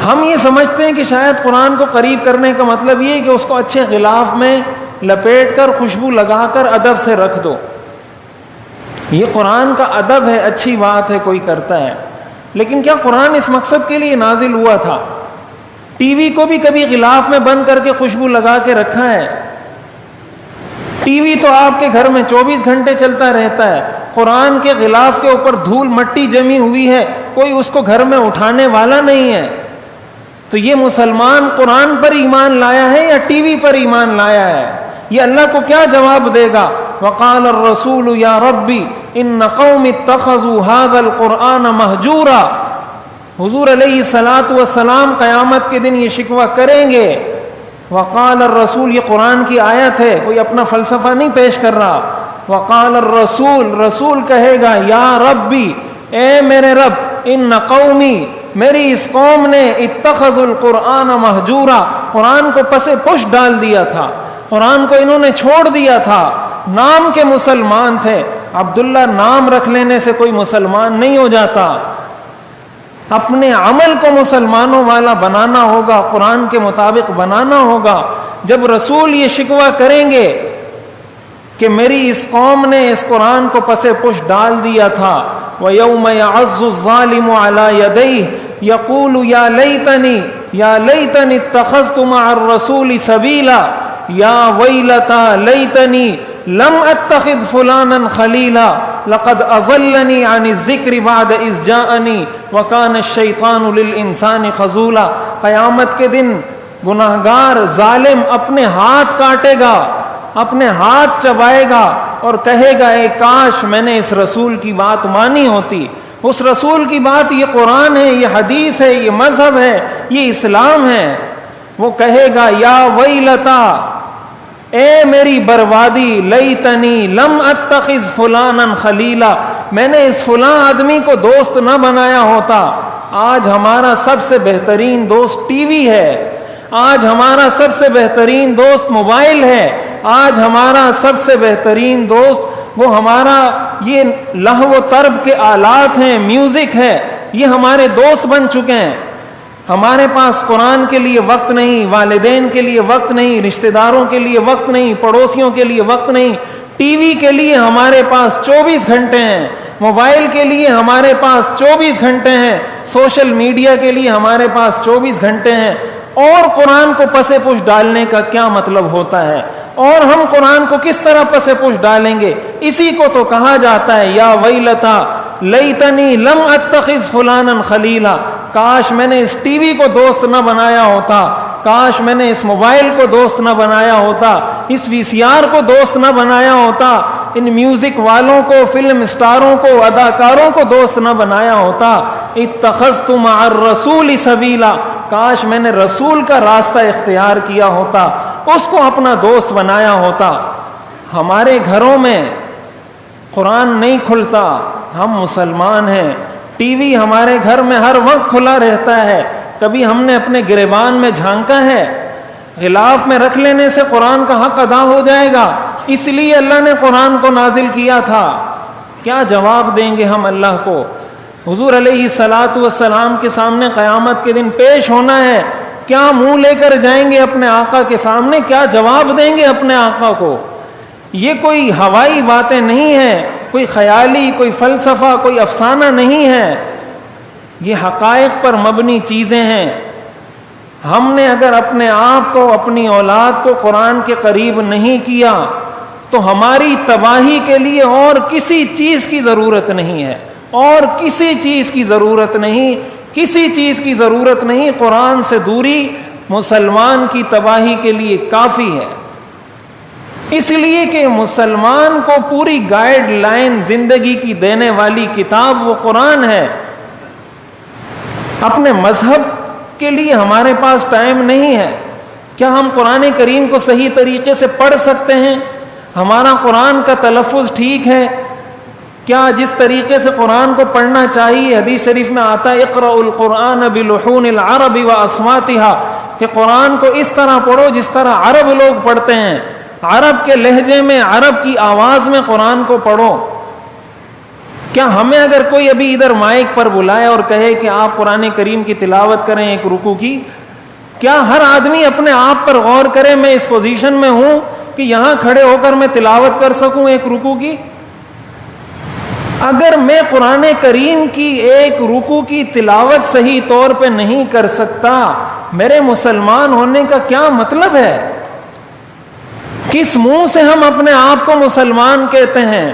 ہم یہ سمجھتے ہیں کہ شاید قرآن کو قریب کرنے کا مطلب یہ ہے کہ اس کو اچھے غلاف میں لپیٹ کر خوشبو لگا کر ادب سے رکھ دو. یہ قرآن کا ادب ہے، اچھی بات ہے، کوئی کرتا ہے، لیکن کیا قرآن اس مقصد کے لیے نازل ہوا تھا؟ ٹی وی کو بھی کبھی غلاف میں بند کر کے خوشبو لگا کے رکھا ہے؟ ٹی وی تو آپ کے گھر میں 24 گھنٹے چلتا رہتا ہے. قرآن کے غلاف کے اوپر دھول مٹی جمی ہوئی ہے، کوئی اس کو گھر میں اٹھانے والا نہیں ہے. تو یہ مسلمان قرآن پر ایمان لایا ہے یا ٹی وی پر ایمان لایا ہے؟ یہ اللہ کو کیا جواب دے گا؟ وقال الرسول یا ربی ان قوم اتخذوا هذا القرآن مہجورا. حضور علیہ الصلاۃ والسلام قیامت کے دن یہ شکوہ کریں گے. وقال الرسول، یہ قرآن کی آیت ہے، کوئی اپنا فلسفہ نہیں پیش کر رہا. وقال الرسول، رسول کہے گا یا ربی، اے میرے رب، ان قومی، میری اس قوم نے اتخذوا القرآن مہجورا، قرآن کو پس پش ڈال دیا تھا، قرآن کو انہوں نے چھوڑ دیا تھا. نام کے مسلمان تھے. عبداللہ نام رکھ لینے سے کوئی مسلمان نہیں ہو جاتا. اپنے عمل کو مسلمانوں والا بنانا ہوگا، قرآن کے مطابق بنانا ہوگا. جب رسول یہ شکوہ کریں گے کہ میری اس قوم نے اس قرآن کو پس پش ڈال دیا تھا، وَيَوْمَ يَعَضُّ الظَّالِمُ عَلَى يَدَيْهِ يَقُولُ يَا لَيْتَنِي اتَّخَذْتُ مَعَ الرَّسُولِ سَبِيلًا يَا وَيْلَتَا لَيْتَنِي لَمْ أَتَّخِذْ فُلَانًا خَلِيلًا لَقَدْ أَضَلَّنِي عَنِ الذِّكْرِ بَعْدَ إِذْ جَاءَنِي وَكَانَ الشَّيْطَانُ لِلْإِنسَانِ خَذُولًا. قیامت کے دن گناہگار ظالم اپنے ہاتھ کاٹے گا، اپنے ہاتھ چبائے گا اور کہے گا اے کاش میں نے اس رسول کی بات مانی ہوتی. اس رسول کی بات یہ قرآن ہے، یہ حدیث ہے، یہ مذہب ہے، یہ اسلام ہے. وہ کہے گا یا ویلتا، اے میری بربادی، لیتنی لم اتخذ فلانا خلیلا، میں نے اس فلاں آدمی کو دوست نہ بنایا ہوتا. آج ہمارا سب سے بہترین دوست ٹی وی ہے، آج ہمارا سب سے بہترین دوست موبائل ہے، آج ہمارا سب سے بہترین دوست وہ ہمارا یہ لہو و طرب کے آلات ہیں، میوزک ہے، یہ ہمارے دوست بن چکے ہیں. ہمارے پاس قرآن کے لیے وقت نہیں، والدین کے لیے وقت نہیں، رشتہ داروں کے لیے وقت نہیں، پڑوسیوں کے لیے وقت نہیں. ٹی وی کے لیے ہمارے پاس 24 گھنٹے ہیں، موبائل کے لیے ہمارے پاس 24 گھنٹے ہیں، سوشل میڈیا کے لیے ہمارے پاس 24 گھنٹے ہیں. اور قرآن کو پسے پش ڈالنے کا کیا مطلب ہوتا ہے؟ اور ہم قرآن کو کس طرح پسے پش ڈالیں گے؟ اسی کو تو کہا جاتا ہے یا ویلتا لیتنی لم اتخذ فلانا خلیلا، کاش میں نے اس ٹی وی کو دوست نہ بنایا ہوتا، کاش میں نے اس موبائل کو دوست نہ بنایا ہوتا، اس وی سی آر کو دوست نہ بنایا ہوتا، ان میوزک والوں کو، فلم اسٹاروں کو، اداکاروں کو دوست نہ بنایا ہوتا. اتخذت مع الرسول سبیلا، کاش میں نے رسول کا راستہ اختیار کیا ہوتا، اس کو اپنا دوست بنایا ہوتا. ہمارے گھروں میں قرآن نہیں کھلتا، ہم مسلمان ہیں، ٹی وی ہمارے گھر میں ہر وقت کھلا رہتا ہے. کبھی ہم نے اپنے گریبان میں جھانکا ہے؟ غلاف میں رکھ لینے سے قرآن کا حق ادا ہو جائے گا؟ اس لیے اللہ نے قرآن کو نازل کیا تھا. کیا جواب دیں گے ہم اللہ کو؟ حضور علیہ الصلاۃ والسلام کے سامنے قیامت کے دن پیش ہونا ہے. کیا منہ لے کر جائیں گے اپنے آقا کے سامنے؟ کیا جواب دیں گے اپنے آقا کو؟ یہ کوئی ہوائی باتیں نہیں ہیں، کوئی خیالی، کوئی فلسفہ، کوئی افسانہ نہیں ہے، یہ حقائق پر مبنی چیزیں ہیں. ہم نے اگر اپنے آپ کو، اپنی اولاد کو قرآن کے قریب نہیں کیا تو ہماری تباہی کے لیے اور کسی چیز کی ضرورت نہیں ہے، اور کسی چیز کی ضرورت نہیں، کسی چیز کی ضرورت نہیں. قرآن سے دوری مسلمان کی تباہی کے لیے کافی ہے. اس لیے کہ مسلمان کو پوری گائیڈ لائن زندگی کی دینے والی کتاب وہ قرآن ہے. اپنے مذہب کے لیے ہمارے پاس ٹائم نہیں ہے. کیا ہم قرآن کریم کو صحیح طریقے سے پڑھ سکتے ہیں؟ ہمارا قرآن کا تلفظ ٹھیک ہے؟ کیا جس طریقے سے قرآن کو پڑھنا چاہیے؟ حدیث شریف میں آتا ہے اقرأ القرآن بلحون العرب واصواتها، کہ قرآن کو اس طرح پڑھو جس طرح عرب لوگ پڑھتے ہیں، عرب کے لہجے میں، عرب کی آواز میں قرآن کو پڑھو. کیا ہمیں اگر کوئی ابھی ادھر مائک پر بلائے اور کہے کہ آپ قرآن کریم کی تلاوت کریں ایک رکوع کی، کیا ہر آدمی اپنے آپ پر غور کرے میں اس پوزیشن میں ہوں کہ یہاں کھڑے ہو کر میں تلاوت کر سکوں ایک رکوع کی؟ اگر میں قرآن کریم کی ایک رکوع کی تلاوت صحیح طور پہ نہیں کر سکتا، میرے مسلمان ہونے کا کیا مطلب ہے؟ کس منہ سے ہم اپنے آپ کو مسلمان کہتے ہیں؟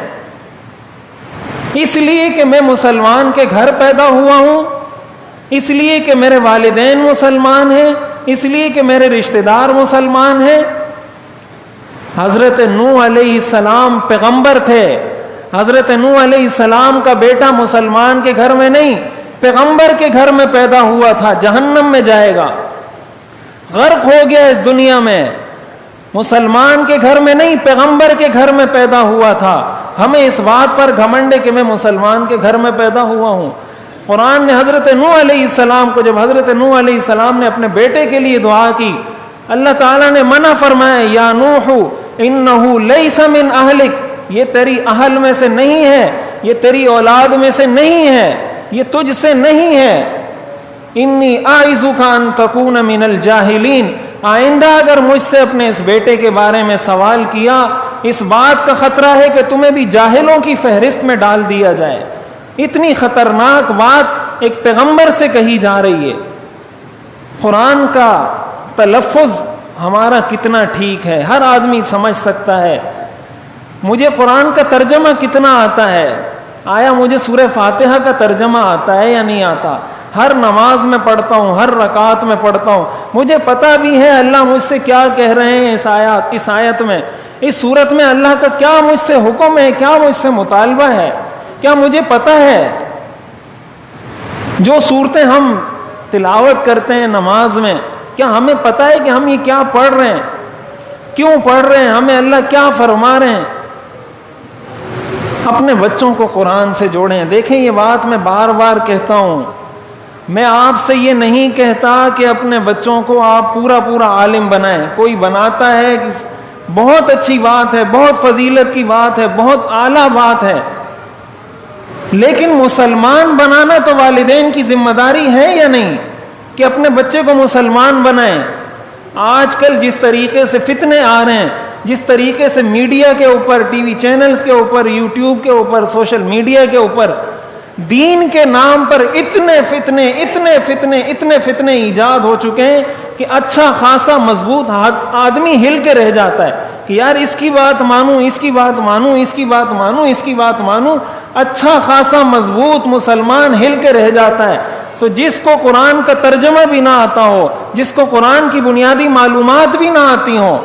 اس لیے کہ میں مسلمان کے گھر پیدا ہوا ہوں، اس لیے کہ میرے والدین مسلمان ہیں، اس لیے کہ میرے رشتہ دار مسلمان ہیں۔ حضرت نوح علیہ السلام پیغمبر تھے، حضرت نوح علیہ السلام کا بیٹا مسلمان کے گھر میں نہیں، پیغمبر کے گھر میں پیدا ہوا تھا، جہنم میں جائے گا، غرق ہو گیا اس دنیا میں۔ مسلمان کے گھر میں نہیں، پیغمبر کے گھر میں پیدا ہوا تھا۔ ہمیں اس بات پر گھمنڈ ہے کہ میں مسلمان کے گھر میں پیدا ہوا ہوں۔ قرآن نے حضرت نوح علیہ السلام کو، جب حضرت نوح علیہ السلام نے اپنے بیٹے کے لیے دعا کی، اللہ تعالیٰ نے منع فرمایا، یا نوح انہ لیس من اہلک، یہ تیری اہل میں سے نہیں ہے، یہ تیری اولاد میں سے نہیں ہے، یہ تجھ سے نہیں ہے۔ انی اعظک ان تکون من الجاہلین، آئندہ اگر مجھ سے اپنے اس بیٹے کے بارے میں سوال کیا، اس بات کا خطرہ ہے کہ تمہیں بھی جاہلوں کی فہرست میں ڈال دیا جائے۔ اتنی خطرناک بات ایک پیغمبر سے کہی جا رہی ہے۔ قرآن کا تلفظ ہمارا کتنا ٹھیک ہے، ہر آدمی سمجھ سکتا ہے۔ مجھے قرآن کا ترجمہ کتنا آتا ہے؟ آیا مجھے سورہ فاتحہ کا ترجمہ آتا ہے یا نہیں آتا؟ ہر نماز میں پڑھتا ہوں، ہر رکعت میں پڑھتا ہوں، مجھے پتہ بھی ہے اللہ مجھ سے کیا کہہ رہے ہیں اس آیت میں، اس صورت میں اللہ کا کیا مجھ سے حکم ہے، کیا مجھ سے مطالبہ ہے، کیا مجھے پتہ ہے؟ جو صورتیں ہم تلاوت کرتے ہیں نماز میں، کیا ہمیں پتہ ہے کہ ہم یہ کیا پڑھ رہے ہیں، کیوں پڑھ رہے ہیں، ہمیں اللہ کیا فرما رہے ہیں؟ اپنے بچوں کو قرآن سے جوڑیں۔ دیکھیں، یہ بات میں بار بار کہتا ہوں، میں آپ سے یہ نہیں کہتا کہ اپنے بچوں کو آپ پورا عالم بنائیں، کوئی بناتا ہے کہ بہت اچھی بات ہے، بہت فضیلت کی بات ہے، بہت اعلیٰ بات ہے، لیکن مسلمان بنانا تو والدین کی ذمہ داری ہے یا نہیں کہ اپنے بچے کو مسلمان بنائیں؟ آج کل جس طریقے سے فتنے آ رہے ہیں، جس طریقے سے میڈیا کے اوپر، ٹی وی چینلز کے اوپر، یوٹیوب کے اوپر، سوشل میڈیا کے اوپر دین کے نام پر اتنے فتنے ایجاد ہو چکے ہیں کہ اچھا خاصا مضبوط آدمی ہل کے رہ جاتا ہے کہ یار اس کی بات مانوں، اس کی بات مانوں، اس کی بات مانوں، اس کی بات مانوں، اچھا خاصا مضبوط مسلمان ہل کے رہ جاتا ہے۔ تو جس کو قرآن کا ترجمہ بھی نہ آتا ہو، جس کو قرآن کی بنیادی معلومات بھی نہ آتی ہوں،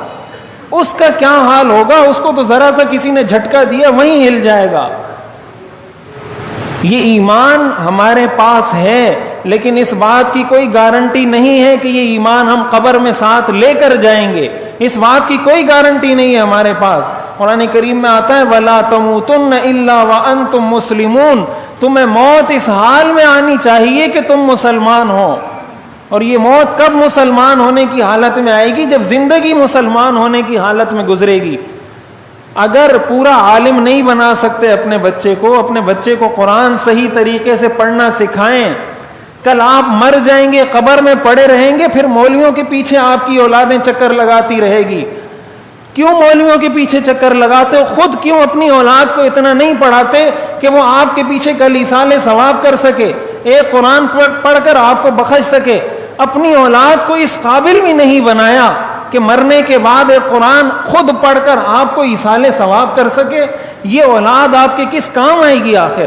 اس کا کیا حال ہوگا؟ اس کو تو ذرا سا کسی نے جھٹکا دیا وہیں ہل جائے گا۔ یہ ایمان ہمارے پاس ہے، لیکن اس بات کی کوئی گارنٹی نہیں ہے کہ یہ ایمان ہم قبر میں ساتھ لے کر جائیں گے، اس بات کی کوئی گارنٹی نہیں ہے ہمارے پاس۔ قرآن کریم میں آتا ہے وَلَا تَمُوتُنَّ إِلَّا وَأَنْتُمْ مُسْلِمُونَ، تمہیں موت اس حال میں آنی چاہیے کہ تم مسلمان ہو۔ اور یہ موت کب مسلمان ہونے کی حالت میں آئے گی؟ جب زندگی مسلمان ہونے کی حالت میں گزرے گی۔ اگر پورا عالم نہیں بنا سکتے اپنے بچے کو قرآن صحیح طریقے سے پڑھنا سکھائیں، کل آپ مر جائیں گے، قبر میں پڑے رہیں گے، پھر مولویوں کے پیچھے آپ کی اولادیں چکر لگاتی رہے گی۔ کیوں مولویوں کے پیچھے چکر لگاتے ہو؟ خود کیوں اپنی اولاد کو اتنا نہیں پڑھاتے کہ وہ آپ کے پیچھے کل ایصال ثواب کر سکے، ایک قرآن پڑھ کر آپ کو بخش سکے؟ اپنی اولاد کو اس قابل بھی نہیں بنایا کہ مرنے کے بعد ایک قرآن خود پڑھ کر آپ کو ایصال ثواب کر سکے۔ یہ اولاد آپ کے کس کام آئے گی آخر؟